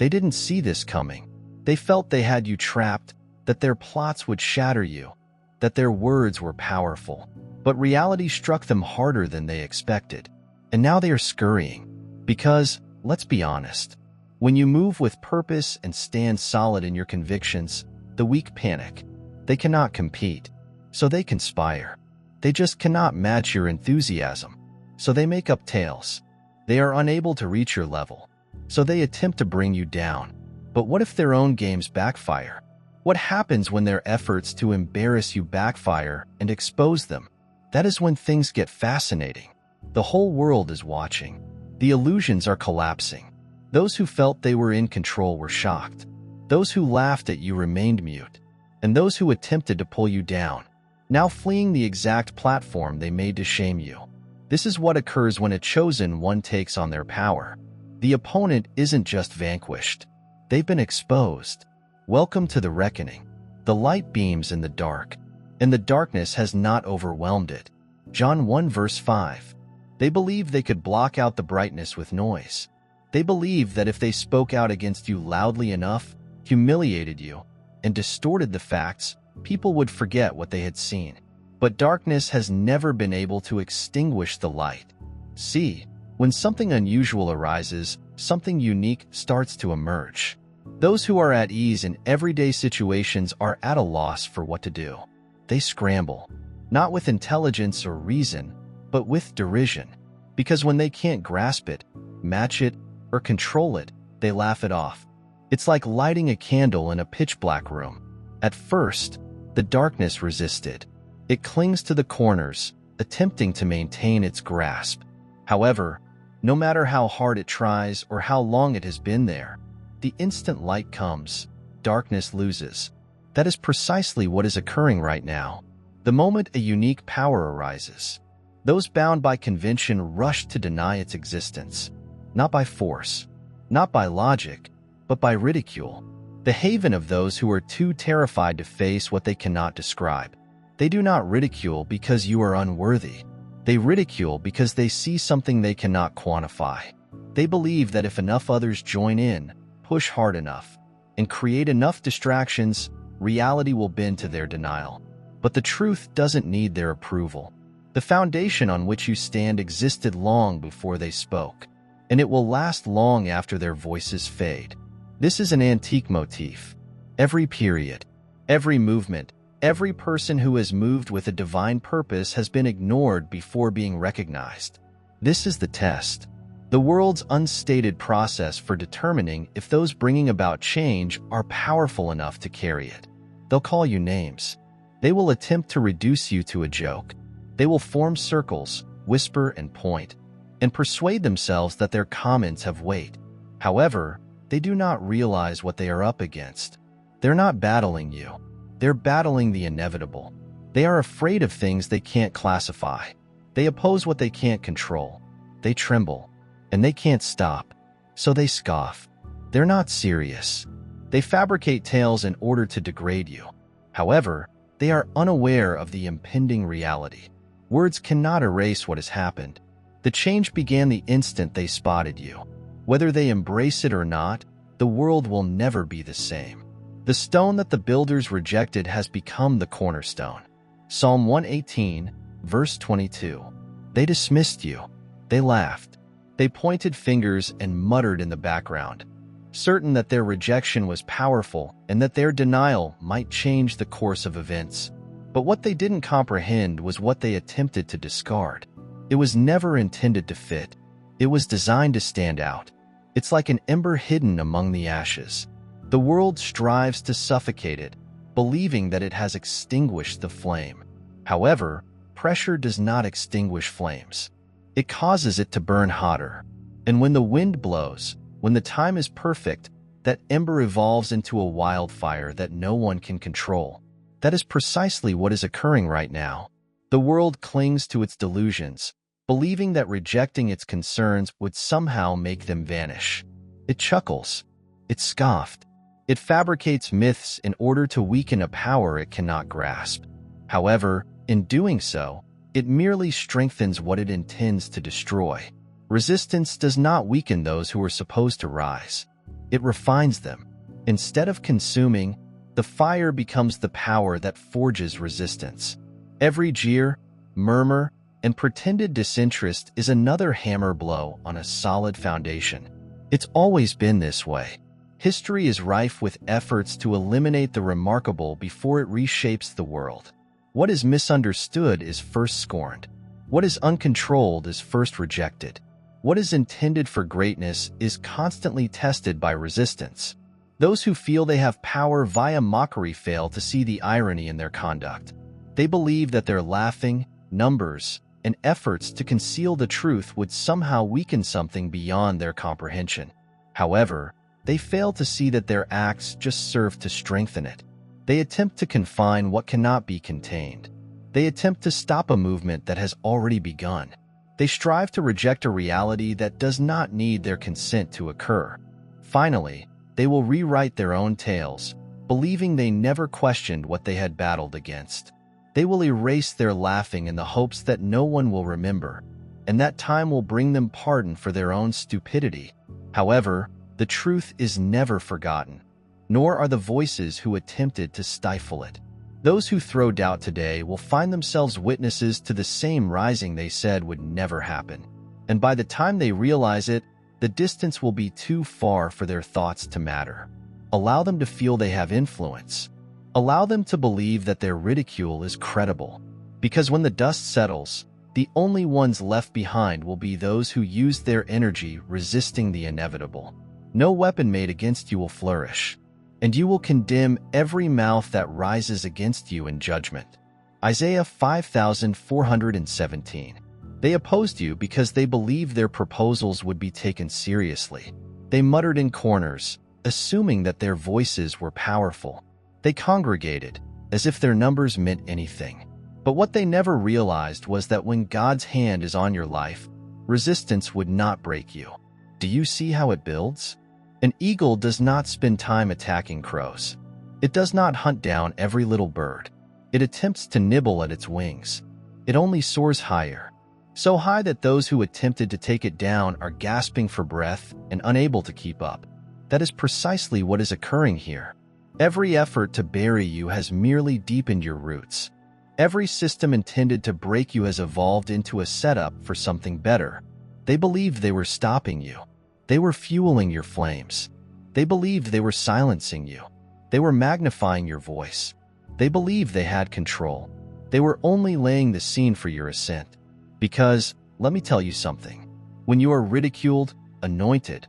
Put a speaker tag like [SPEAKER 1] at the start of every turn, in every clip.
[SPEAKER 1] They didn't see this coming. They felt they had you trapped, that their plots would shatter you, that their words were powerful. But reality struck them harder than they expected. And now they are scurrying. Because, let's be honest, when you move with purpose and stand solid in your convictions, the weak panic. They cannot compete, so they conspire. They just cannot match your enthusiasm, so they make up tales. They are unable to reach your level, so they attempt to bring you down. But what if their own games backfire? What happens when their efforts to embarrass you backfire and expose them? That is when things get fascinating. The whole world is watching. The illusions are collapsing. Those who felt they were in control were shocked. Those who laughed at you remained mute. And those who attempted to pull you down, now fleeing the exact platform they made to shame you. This is what occurs when a chosen one takes on their power. The opponent isn't just vanquished. They've been exposed. Welcome to the reckoning. The light beams in the dark, and the darkness has not overwhelmed it. John 1 verse 5. They believed they could block out the brightness with noise. They believed that if they spoke out against you loudly enough, humiliated you, and distorted the facts, people would forget what they had seen. But darkness has never been able to extinguish the light. See, when something unusual arises, something unique starts to emerge. Those who are at ease in everyday situations are at a loss for what to do. They scramble, not with intelligence or reason, but with derision. Because when they can't grasp it, match it, or control it, they laugh it off. It's like lighting a candle in a pitch-black room. At first, the darkness resisted. It clings to the corners, attempting to maintain its grasp. However, no matter how hard it tries or how long it has been there, the instant light comes, darkness loses. That is precisely what is occurring right now. The moment a unique power arises, those bound by convention rush to deny its existence. Not by force, not by logic, but by ridicule. The haven of those who are too terrified to face what they cannot describe. They do not ridicule because you are unworthy. They ridicule because they see something they cannot quantify. They believe that if enough others join in, push hard enough, and create enough distractions, reality will bend to their denial. But the truth doesn't need their approval. The foundation on which you stand existed long before they spoke, and it will last long after their voices fade. This is an antique motif. Every period, every movement, every person who has moved with a divine purpose has been ignored before being recognized. This is the test, the world's unstated process for determining if those bringing about change are powerful enough to carry it. They'll call you names. They will attempt to reduce you to a joke. They will form circles, whisper and point, and persuade themselves that their comments have weight. However, they do not realize what they are up against. They're not battling you. They're battling the inevitable. They are afraid of things they can't classify. They oppose what they can't control. They tremble, and they can't stop. So they scoff. They're not serious. They fabricate tales in order to degrade you. However, they are unaware of the impending reality. Words cannot erase what has happened. The change began the instant they spotted you. Whether they embrace it or not, the world will never be the same. The stone that the builders rejected has become the cornerstone. Psalm 118, verse 22. They dismissed you. They laughed. They pointed fingers and muttered in the background, certain that their rejection was powerful and that their denial might change the course of events. But what they didn't comprehend was what they attempted to discard. It was never intended to fit. It was designed to stand out. It's like an ember hidden among the ashes. The world strives to suffocate it, believing that it has extinguished the flame. However, pressure does not extinguish flames. It causes it to burn hotter. And when the wind blows, when the time is perfect, that ember evolves into a wildfire that no one can control. That is precisely what is occurring right now. The world clings to its delusions, believing that rejecting its concerns would somehow make them vanish. It chuckles. It scoffed. It fabricates myths in order to weaken a power it cannot grasp. However, in doing so, it merely strengthens what it intends to destroy. Resistance does not weaken those who are supposed to rise. It refines them. Instead of consuming, the fire becomes the power that forges resistance. Every jeer, murmur, and pretended disinterest is another hammer blow on a solid foundation. It's always been this way. History is rife with efforts to eliminate the remarkable before it reshapes the world. What is misunderstood is first scorned. What is uncontrolled is first rejected. What is intended for greatness is constantly tested by resistance. Those who feel they have power via mockery fail to see the irony in their conduct. They believe that their laughing, numbers, and efforts to conceal the truth would somehow weaken something beyond their comprehension. However, they fail to see that their acts just serve to strengthen it. They attempt to confine what cannot be contained. They attempt to stop a movement that has already begun. They strive to reject a reality that does not need their consent to occur. Finally, they will rewrite their own tales, believing they never questioned what they had battled against. They will erase their laughing in the hopes that no one will remember, and that time will bring them pardon for their own stupidity. However, the truth is never forgotten, nor are the voices who attempted to stifle it. Those who throw doubt today will find themselves witnesses to the same rising they said would never happen. And by the time they realize it, the distance will be too far for their thoughts to matter. Allow them to feel they have influence. Allow them to believe that their ridicule is credible. Because when the dust settles, the only ones left behind will be those who use their energy resisting the inevitable. No weapon made against you will flourish, and you will condemn every mouth that rises against you in judgment. Isaiah 5417. They opposed you because they believed their proposals would be taken seriously. They muttered in corners, assuming that their voices were powerful. They congregated, as if their numbers meant anything. But what they never realized was that when God's hand is on your life, resistance would not break you. Do you see how it builds? An eagle does not spend time attacking crows. It does not hunt down every little bird. It attempts to nibble at its wings. It only soars higher, so high that those who attempted to take it down are gasping for breath and unable to keep up. That is precisely what is occurring here. Every effort to bury you has merely deepened your roots. Every system intended to break you has evolved into a setup for something better. They believed they were stopping you. They were fueling your flames. They believed they were silencing you. They were magnifying your voice. They believed they had control. They were only laying the scene for your ascent. Because, let me tell you something, when you are ridiculed, anointed,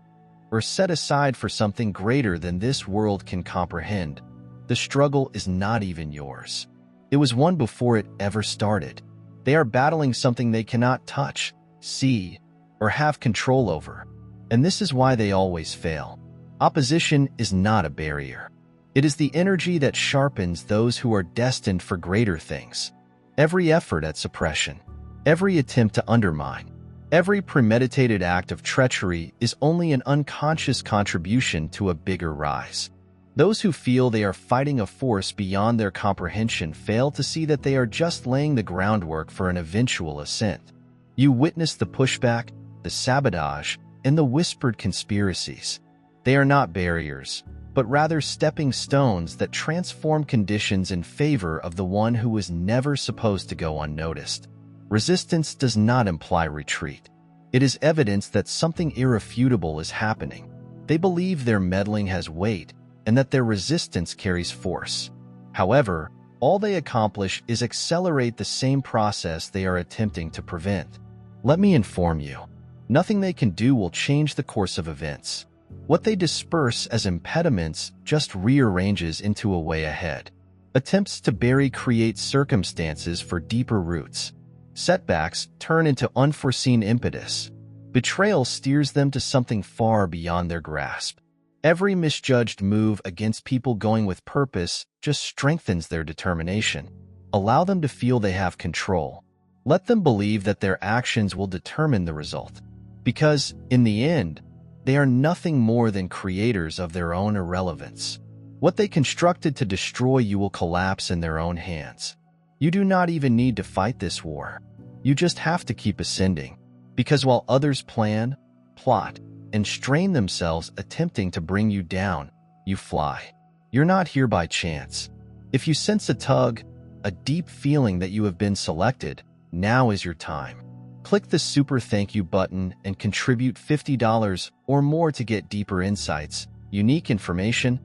[SPEAKER 1] or set aside for something greater than this world can comprehend, the struggle is not even yours. It was won before it ever started. They are battling something they cannot touch, see, or have control over. And this is why they always fail. Opposition is not a barrier. It is the energy that sharpens those who are destined for greater things. Every effort at suppression, every attempt to undermine, every premeditated act of treachery is only an unconscious contribution to a bigger rise. Those who feel they are fighting a force beyond their comprehension fail to see that they are just laying the groundwork for an eventual ascent. You witness the pushback, the sabotage, and the whispered conspiracies. They are not barriers, but rather stepping stones that transform conditions in favor of the one who was never supposed to go unnoticed. Resistance does not imply retreat. It is evidence that something irrefutable is happening. They believe their meddling has weight and that their resistance carries force. However, all they accomplish is accelerate the same process they are attempting to prevent. Let me inform you, nothing they can do will change the course of events. What they disperse as impediments just rearranges into a way ahead. Attempts to bury create circumstances for deeper roots. Setbacks turn into unforeseen impetus. Betrayal steers them to something far beyond their grasp. Every misjudged move against people going with purpose just strengthens their determination. Allow them to feel they have control. Let them believe that their actions will determine the result. Because, in the end, they are nothing more than creators of their own irrelevance. What they constructed to destroy you will collapse in their own hands. You do not even need to fight this war. You just have to keep ascending. Because while others plan, plot, and strain themselves attempting to bring you down, you fly. You're not here by chance. If you sense a tug, a deep feeling that you have been selected, now is your time. Click the super thank you button and contribute $50 or more to get deeper insights, unique information,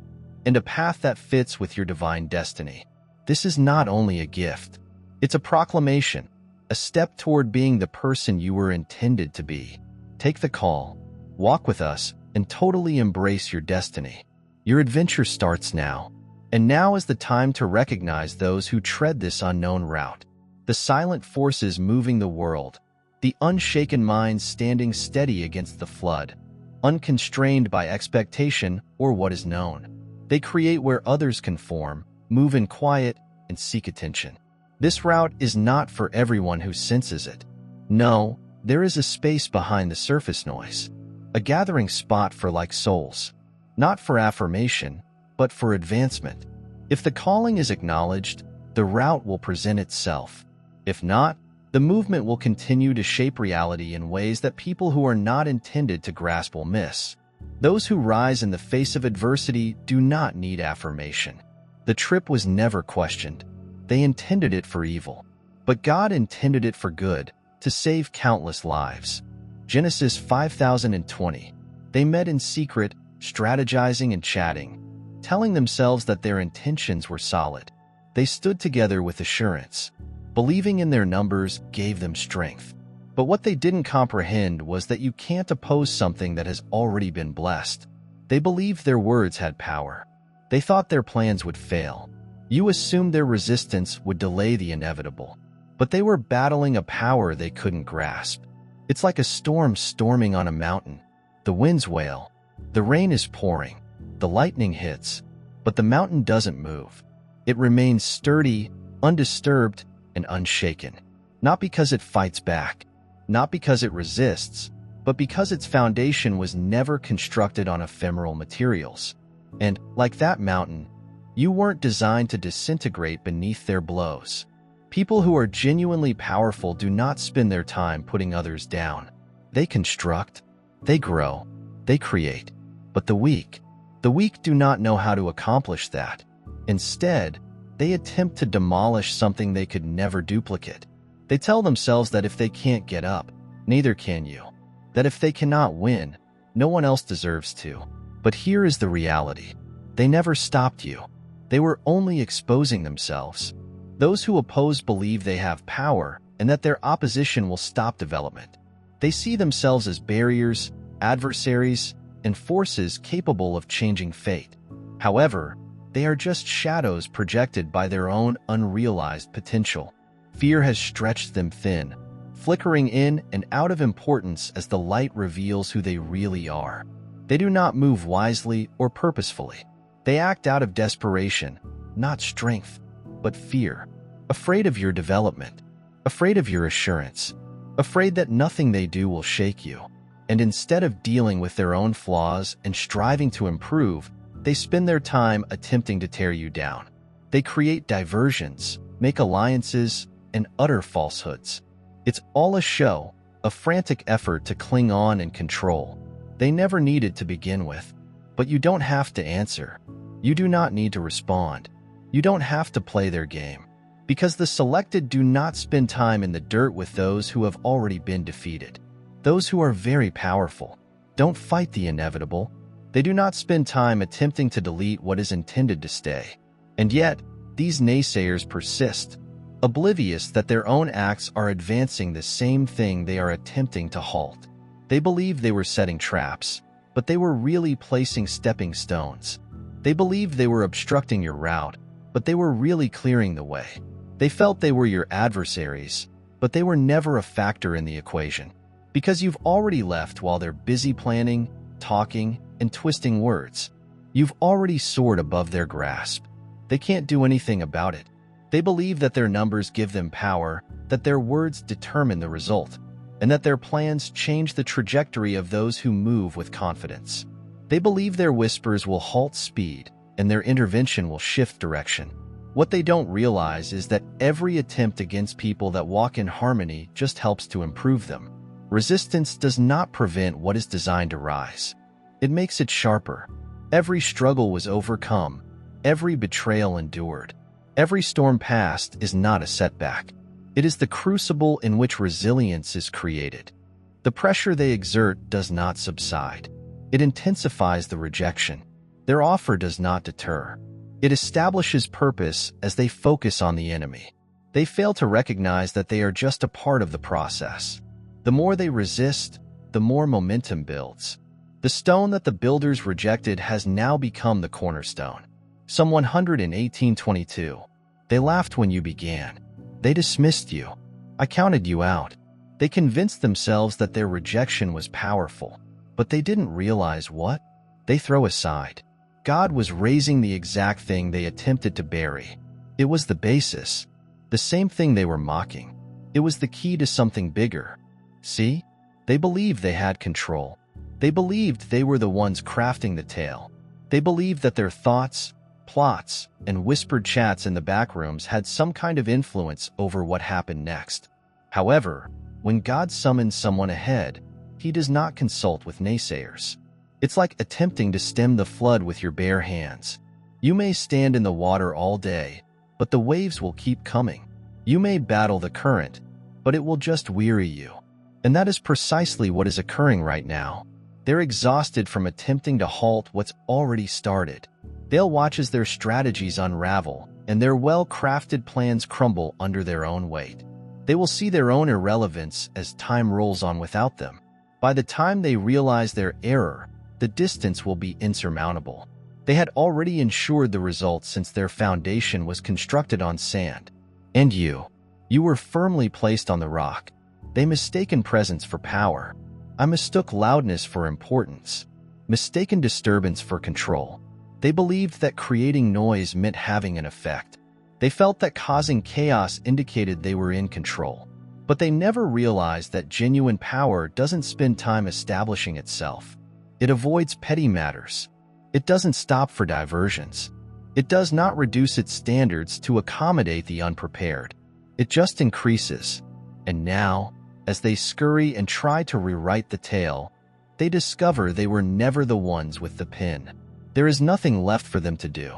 [SPEAKER 1] and a path that fits with your divine destiny. This is not only a gift, it's a proclamation, a step toward being the person you were intended to be. Take the call, walk with us, and totally embrace your destiny. Your adventure starts now, and now is the time to recognize those who tread this unknown route. The silent forces moving the world, the unshaken minds standing steady against the flood, unconstrained by expectation or what is known. They create where others conform, move in quiet, and seek attention. This route is not for everyone who senses it. No, there is a space behind the surface noise, a gathering spot for like souls, not for affirmation, but for advancement. If the calling is acknowledged, the route will present itself. If not, the movement will continue to shape reality in ways that people who are not intended to grasp will miss. Those who rise in the face of adversity do not need affirmation. The trip was never questioned. They intended it for evil. But God intended it for good, to save countless lives. Genesis 5020. They met in secret, strategizing and chatting, telling themselves that their intentions were solid. They stood together with assurance. Believing in their numbers gave them strength. But what they didn't comprehend was that you can't oppose something that has already been blessed. They believed their words had power. They thought their plans would fail. You assumed their resistance would delay the inevitable. But they were battling a power they couldn't grasp. It's like a storm storming on a mountain. The winds wail. The rain is pouring. The lightning hits. But the mountain doesn't move. It remains sturdy, undisturbed, and unshaken. Not because it fights back. Not because it resists, but because its foundation was never constructed on ephemeral materials. And, like that mountain, you weren't designed to disintegrate beneath their blows. People who are genuinely powerful do not spend their time putting others down. They construct, they grow, they create. But the weak do not know how to accomplish that. Instead, they attempt to demolish something they could never duplicate. They tell themselves that if they can't get up, neither can you. That if they cannot win, no one else deserves to. But here is the reality. They never stopped you. They were only exposing themselves. Those who oppose believe they have power and that their opposition will stop development. They see themselves as barriers, adversaries, and forces capable of changing fate. However, they are just shadows projected by their own unrealized potential. Fear has stretched them thin, flickering in and out of importance as the light reveals who they really are. They do not move wisely or purposefully. They act out of desperation, not strength, but fear. Afraid of your development, afraid of your assurance, afraid that nothing they do will shake you. And instead of dealing with their own flaws and striving to improve, they spend their time attempting to tear you down. They create diversions, make alliances, and utter falsehoods. It's all a show, a frantic effort to cling on and control. They never needed to begin with. But you don't have to answer. You do not need to respond. You don't have to play their game. Because the selected do not spend time in the dirt with those who have already been defeated. Those who are very powerful don't fight the inevitable. They do not spend time attempting to delete what is intended to stay. And yet, these naysayers persist, oblivious that their own acts are advancing the same thing they are attempting to halt. They believed they were setting traps, but they were really placing stepping stones. They believed they were obstructing your route, but they were really clearing the way. They felt they were your adversaries, but they were never a factor in the equation. Because you've already left while they're busy planning, talking, and twisting words. You've already soared above their grasp. They can't do anything about it. They believe that their numbers give them power, that their words determine the result, and that their plans change the trajectory of those who move with confidence. They believe their whispers will halt speed, and their intervention will shift direction. What they don't realize is that every attempt against people that walk in harmony just helps to improve them. Resistance does not prevent what is designed to rise. It makes it sharper. Every struggle was overcome. Every betrayal endured. Every storm passed is not a setback. It is the crucible in which resilience is created. The pressure they exert does not subside. It intensifies the rejection. Their offer does not deter. It establishes purpose as they focus on the enemy. They fail to recognize that they are just a part of the process. The more they resist, the more momentum builds. The stone that the builders rejected has now become the cornerstone. Psalm 118:22. They laughed when you began. They dismissed you. I counted you out. They convinced themselves that their rejection was powerful, but they didn't realize what they throw aside. God was raising the exact thing they attempted to bury. It was the basis, the same thing they were mocking. It was the key to something bigger. See? They believed they had control. They believed they were the ones crafting the tale. They believed that their thoughts, plots, and whispered chats in the back rooms had some kind of influence over what happened next. However, when God summons someone ahead, he does not consult with naysayers. It's like attempting to stem the flood with your bare hands. You may stand in the water all day, but the waves will keep coming. You may battle the current, but it will just weary you. And that is precisely what is occurring right now. They're exhausted from attempting to halt what's already started. They'll watch as their strategies unravel and their well-crafted plans crumble under their own weight. They will see their own irrelevance as time rolls on without them. By the time they realize their error, the distance will be insurmountable. They had already ensured the results since their foundation was constructed on sand. And you were firmly placed on the rock. They mistaken presence for power. I mistook loudness for importance, mistaken disturbance for control. They believed that creating noise meant having an effect. They felt that causing chaos indicated they were in control. But they never realized that genuine power doesn't spend time establishing itself. It avoids petty matters. It doesn't stop for diversions. It does not reduce its standards to accommodate the unprepared. It just increases. And now, as they scurry and try to rewrite the tale, they discover they were never the ones with the pen. There is nothing left for them to do.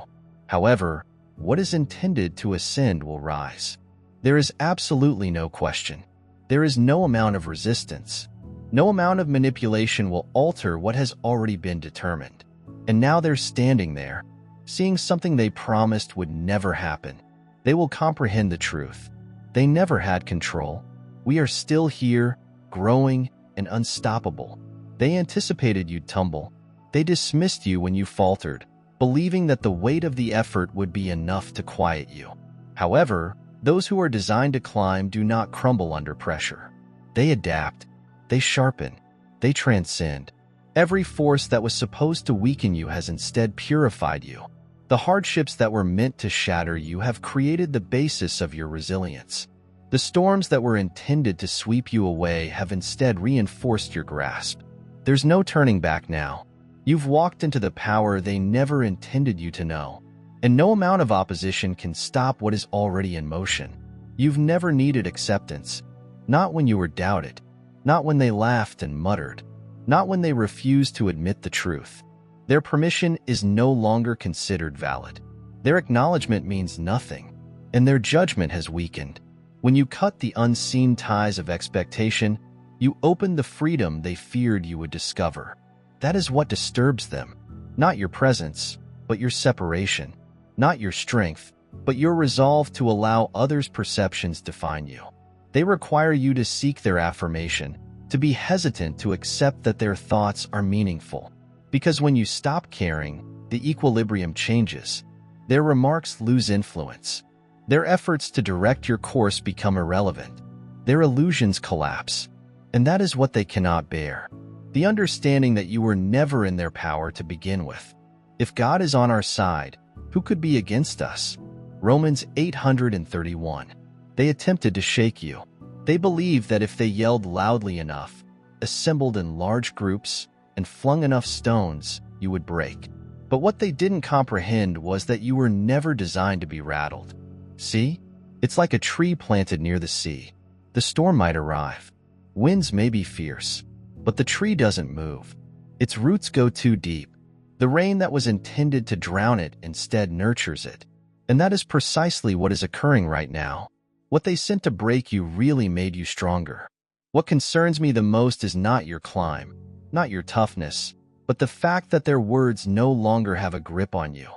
[SPEAKER 1] However, what is intended to ascend will rise. There is absolutely no question. There is no amount of resistance. No amount of manipulation will alter what has already been determined. And now they're standing there, seeing something they promised would never happen. They will comprehend the truth. They never had control. We are still here, growing and unstoppable. They anticipated you'd tumble. They dismissed you when you faltered, believing that the weight of the effort would be enough to quiet you. However, those who are designed to climb do not crumble under pressure. They adapt. They sharpen. They transcend. Every force that was supposed to weaken you has instead purified you. The hardships that were meant to shatter you have created the basis of your resilience. The storms that were intended to sweep you away have instead reinforced your grasp. There's no turning back now. You've walked into the power they never intended you to know. And no amount of opposition can stop what is already in motion. You've never needed acceptance. Not when you were doubted. Not when they laughed and muttered. Not when they refused to admit the truth. Their permission is no longer considered valid. Their acknowledgement means nothing. And their judgment has weakened. When you cut the unseen ties of expectation, you open the freedom they feared you would discover. That is what disturbs them. Not your presence, but your separation. Not your strength, but your resolve to allow others' perceptions define you. They require you to seek their affirmation, to be hesitant to accept that their thoughts are meaningful. Because when you stop caring, the equilibrium changes. Their remarks lose influence. Their efforts to direct your course become irrelevant. Their illusions collapse. And that is what they cannot bear. The understanding that you were never in their power to begin with. If God is on our side, who could be against us? Romans 8:31. They attempted to shake you. They believed that if they yelled loudly enough, assembled in large groups, and flung enough stones, you would break. But what they didn't comprehend was that you were never designed to be rattled. See? It's like a tree planted near the sea. The storm might arrive. Winds may be fierce, but the tree doesn't move. Its roots go too deep. The rain that was intended to drown it instead nurtures it. And that is precisely what is occurring right now. What they sent to break you really made you stronger. What concerns me the most is not your climb, not your toughness, but the fact that their words no longer have a grip on you.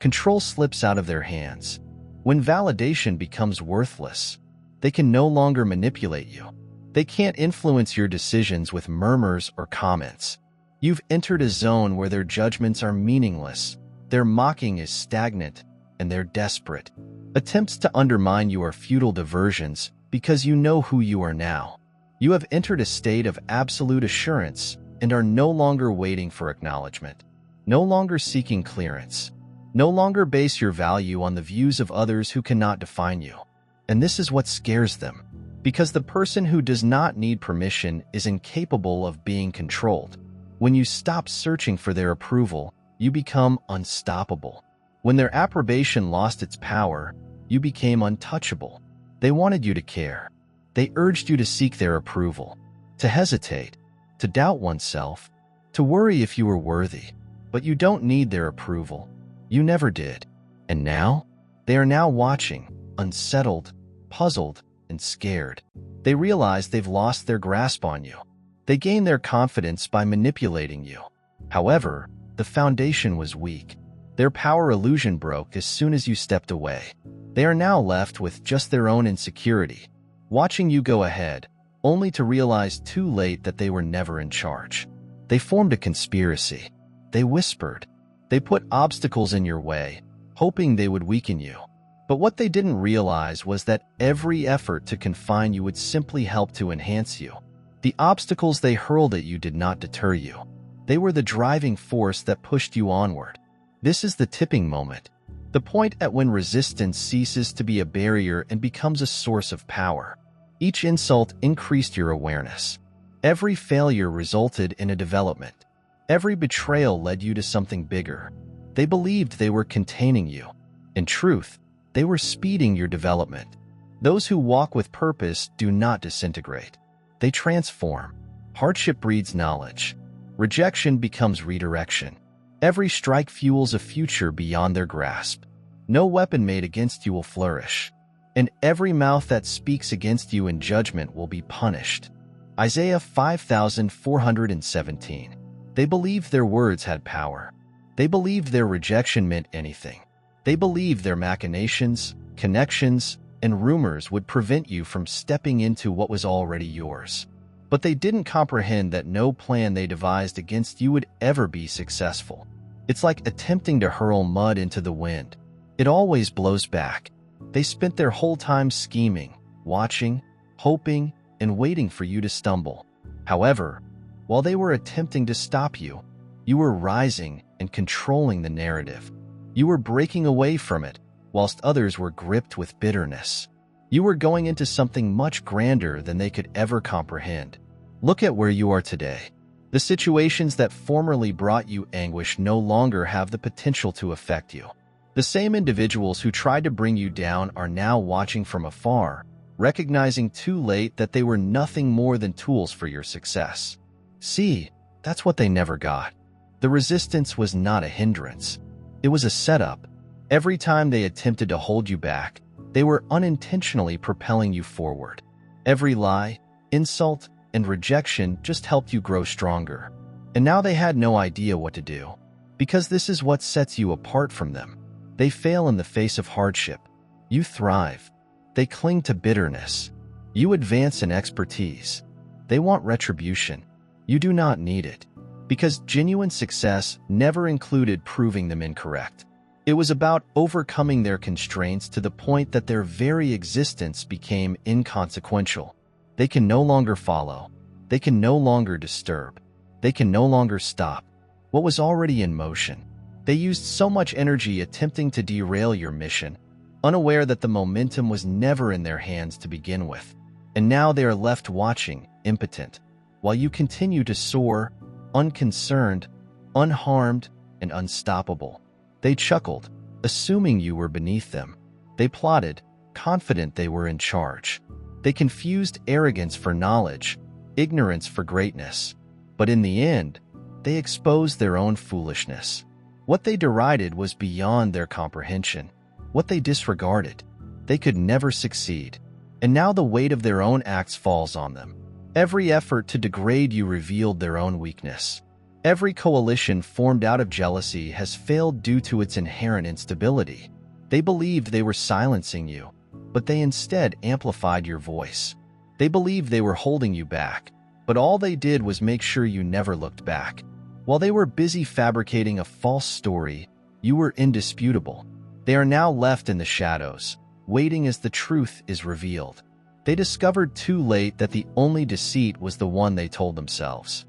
[SPEAKER 1] Control slips out of their hands. When validation becomes worthless, they can no longer manipulate you. They can't influence your decisions with murmurs or comments. You've entered a zone where their judgments are meaningless, their mocking is stagnant, and they're desperate. Attempts to undermine you are futile diversions because you know who you are now. You have entered a state of absolute assurance and are no longer waiting for acknowledgement, no longer seeking clearance, no longer base your value on the views of others who cannot define you. And this is what scares them, because the person who does not need permission is incapable of being controlled. When you stop searching for their approval, you become unstoppable. When their approbation lost its power, you became untouchable. They wanted you to care. They urged you to seek their approval, to hesitate, to doubt oneself, to worry if you were worthy. But you don't need their approval. You never did. And now? They are now watching, unsettled, puzzled, and scared. They realize they've lost their grasp on you. They gain their confidence by manipulating you. However, the foundation was weak. Their power illusion broke as soon as you stepped away. They are now left with just their own insecurity, watching you go ahead, only to realize too late that they were never in charge. They formed a conspiracy. They whispered. They put obstacles in your way, hoping they would weaken you. But what they didn't realize was that every effort to confine you would simply help to enhance you. The obstacles they hurled at you did not deter you. They were the driving force that pushed you onward. This is the tipping moment, the point at when resistance ceases to be a barrier and becomes a source of power. Each insult increased your awareness. Every failure resulted in a development. Every betrayal led you to something bigger. They believed they were containing you. In truth, they were speeding your development. Those who walk with purpose do not disintegrate. They transform. Hardship breeds knowledge. Rejection becomes redirection. Every strike fuels a future beyond their grasp. No weapon made against you will flourish, and every mouth that speaks against you in judgment will be punished. Isaiah 5417. They believed their words had power. They believed their rejection meant anything. They believed their machinations, connections, and rumors would prevent you from stepping into what was already yours. But they didn't comprehend that no plan they devised against you would ever be successful. It's like attempting to hurl mud into the wind. It always blows back. They spent their whole time scheming, watching, hoping, and waiting for you to stumble. However, while they were attempting to stop you, you were rising and controlling the narrative. You were breaking away from it, whilst others were gripped with bitterness. You were going into something much grander than they could ever comprehend. Look at where you are today. The situations that formerly brought you anguish no longer have the potential to affect you. The same individuals who tried to bring you down are now watching from afar, recognizing too late that they were nothing more than tools for your success. See, that's what they never got. The resistance was not a hindrance. It was a setup. Every time they attempted to hold you back, they were unintentionally propelling you forward. Every lie, insult, and rejection just helped you grow stronger. And now they had no idea what to do, because this is what sets you apart from them. They fail in the face of hardship. You thrive. They cling to bitterness. You advance in expertise. They want retribution. You do not need it, because genuine success never included proving them incorrect. It was about overcoming their constraints to the point that their very existence became inconsequential. They can no longer follow. They can no longer disturb. They can no longer stop what was already in motion. They used so much energy attempting to derail your mission, unaware that the momentum was never in their hands to begin with. And now they are left watching, impotent, while you continue to soar, unconcerned, unharmed, and unstoppable. They chuckled, assuming you were beneath them. They plotted, confident they were in charge. They confused arrogance for knowledge, ignorance for greatness. But in the end, they exposed their own foolishness. What they derided was beyond their comprehension. What they disregarded, they could never succeed. And now the weight of their own acts falls on them. Every effort to degrade you revealed their own weakness. Every coalition formed out of jealousy has failed due to its inherent instability. They believed they were silencing you, but they instead amplified your voice. They believed they were holding you back, but all they did was make sure you never looked back. While they were busy fabricating a false story, you were indisputable. They are now left in the shadows, waiting as the truth is revealed. They discovered too late that the only deceit was the one they told themselves.